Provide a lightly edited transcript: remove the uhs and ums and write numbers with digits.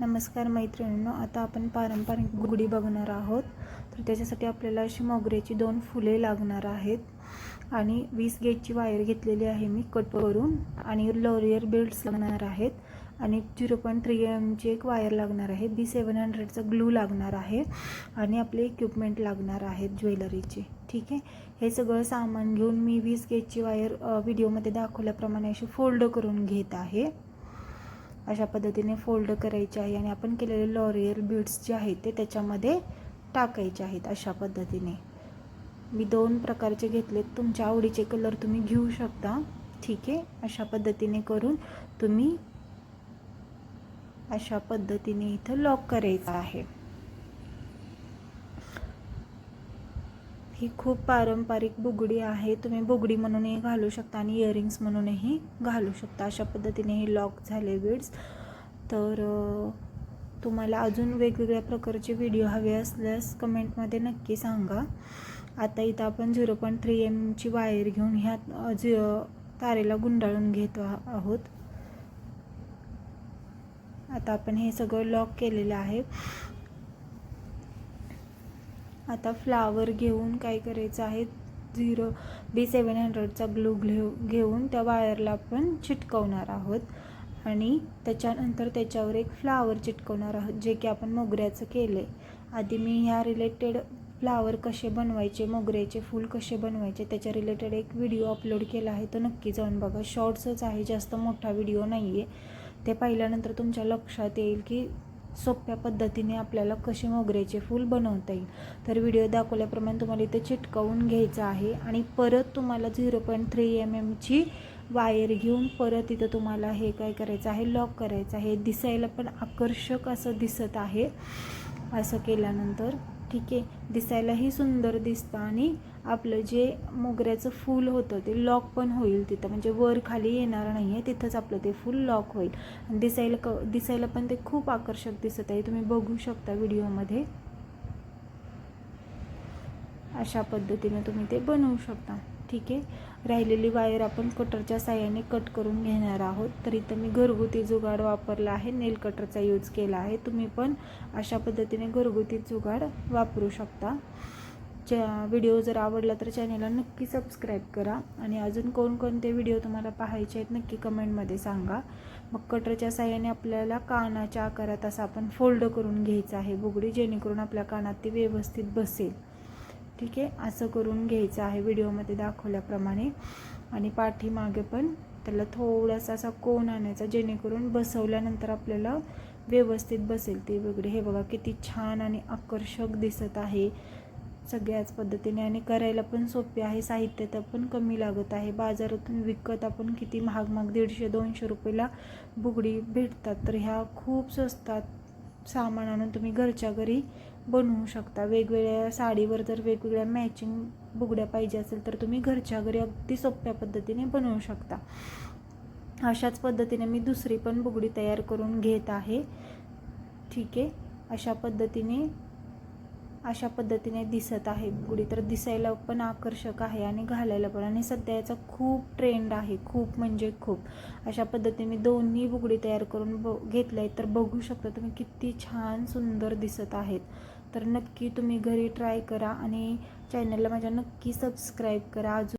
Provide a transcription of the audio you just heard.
नमस्कार मैत्रिणींनो, आता आपण पारंपरिक बुगडी बघणार आहोत। तर त्याच्यासाठी आपल्याला अशी मोगऱ्याची 2 फुले लागणार आहेत आणि 20 गेजची वायर घेतलेली आहे मी कट करून, आणि लॉरियर बीड्स लागणार आहेत आणि 0.3 mm ची एक वायर लागणार आहे। B700 चा ग्लू लागणार आहे आणि आपले इक्विपमेंट लागणार आहेत ज्वेलरीचे। ठीक आहे, हे सगळं सामान घेऊन मी 20 गेजची वायर व्हिडिओमध्ये दाखवल्याप्रमाणे अशी फोल्ड करून घेत आहे। अशा पद्धतीने फोल्ड करायचे आहे आणि आपण केलेले लॉरियर बीड्स जे आहेत ते त्याच्यामध्ये टाकायचे आहेत। अशा पद्धतीने मी 2 प्रकारचे घेतलेत, तुमच्या आवडीचे कलर तुम्ही घेऊ शकता। ठीक आहे, अशा पद्धतीने करून तुम्ही अशा पद्धतीने इथं लॉक करायचं आहे। ही खूप पारंपरिक बुगडी आहे, तुम्ही बुगडी म्हणूनही घालू शकता आणि इयरिंग्स म्हणूनही घालू शकता। अशा पद्धतीने हे लॉक झाले बीड्स। तर तुम्हाला अजून वेगवेगळ्या प्रकारचे व्हिडिओ हवे असल्यास कमेंटमध्ये नक्की सांगा। आता इथं आपण 0.3 mm ची वायर घेऊन ह्या तारेला गुंडाळून घेत आहोत। आता आपण हे सगळं लॉक केलेलं आहे। आता फ्लावर घेऊन काय करायचं आहे, B700 चा ग्लू घेऊन त्या वायरला आपण चिटकवणार आहोत आणि त्याच्यानंतर त्याच्यावर एक फ्लावर चिटकवणार आहोत, जे की आपण मोगऱ्याचं केले। आधी मी ह्या रिलेटेड फ्लावर कसे बनवायचे, मोगऱ्याचे फूल कसे बनवायचे त्याच्या रिलेटेड एक व्हिडिओ अपलोड केला आहे, तो नक्की जाऊन बघा। शॉर्ट्सच आहे, जास्त मोठा व्हिडिओ नाही आहे। ते पाहिल्यानंतर तुमच्या लक्षात येईल की सोप्या पद्धतीने आपल्याला कसे मोगऱ्याचे फूल बनवता येईल। तर व्हिडिओ दाखवल्याप्रमाणे तुम्हाला इथे चिटकवून घ्यायचं आहे आणि परत तुम्हाला 0.3 mm ची वायर घेऊन परत इथं तुम्हाला हे काय करायचं आहे, लॉक करायचं आहे। दिसायला पण आकर्षक असं दिसत आहे असं केल्यानंतर। ठीक आहे, दिसायलाही सुंदर दिसतं आणि आपलं जे मोगऱ्याचं फूल होतं ते लॉक पण होईल तिथं, म्हणजे वर खाली येणार नाही आहे, तिथंच आपलं ते फूल लॉक होईल आणि दिसायला पण ते खूप आकर्षक दिसत आहे, तुम्ही बघू शकता व्हिडिओमध्ये। अशा पद्धतीने तुम्ही ते बनवू शकता। ठीक आहे, राहिलेली वायर आपण कटरच्या साहाय्याने कट करून घेणार आहोत। तर इथं मी घरगुती जुगाड वापरला आहे, नेल कटरचा यूज केला आहे। तुम्ही पण अशा पद्धतीने घरगुती जुगाड वापरू शकता। व्हिडिओ जर आवडला तर चॅनलला नक्की सबस्क्राईब करा आणि अजून कोणकोणते व्हिडिओ तुम्हाला पाहायचे आहेत नक्की कमेंटमध्ये सांगा। मग कटरच्या साहाय्याने आपल्याला कानाच्या आकारात असं आपण फोल्ड करून घ्यायचं आहे बुगडी, जेणेकरून आपल्या कानात ती व्यवस्थित बसेल। ठीक आहे, असं करून घ्यायचं आहे व्हिडिओमध्ये दाखवल्याप्रमाणे आणि पाठीमागे पण त्याला थोडासा असा कोन आणायचा, जेणेकरून बसवल्यानंतर आपल्याला व्यवस्थित बसेल ती बुगडी। हे बघा किती छान आणि आकर्षक दिसत आहे सगळ्याच पद्धतीने आणि करायला पण सोपे आहे। साहित्य तर पण कमी लागत आहे, बाजारातून विकत आपण किती महाग 150-200 रुपयाला बुगडी भेटतात, तर ह्या खूप स्वस्तात सामान आणून तुम्ही घरच्या घरी बनवू शकता। वेगवेगळ्या साडीवर जर वेगवेगळ्या मॅचिंग बुगड्या पाहिजे असेल तर तुम्ही घरच्या घरी अगदी सोप्या पद्धतीने बनवू शकता। अशाच पद्धतीने मी दुसरी पण बुगडी तयार करून घेत आहे। ठीक आहे, अशा पद्धतीने दिसत आहे बुगडी, तर दिसायला पण आकर्षक आहे आणि घालायला पण, आणि सध्या याचा खूप ट्रेंड आहे, खूप म्हणजे खूप। अशा पद्धतीने दोन्ही बुगडी तयार करून घेतल्या आहेत, तर बघू शकता तुम्ही किती छान सुंदर दिसत आहेत। तर नक्की तुम्ही घरी ट्राय करा आणि चॅनलला माझ्या नक्की सबस्क्राईब करा।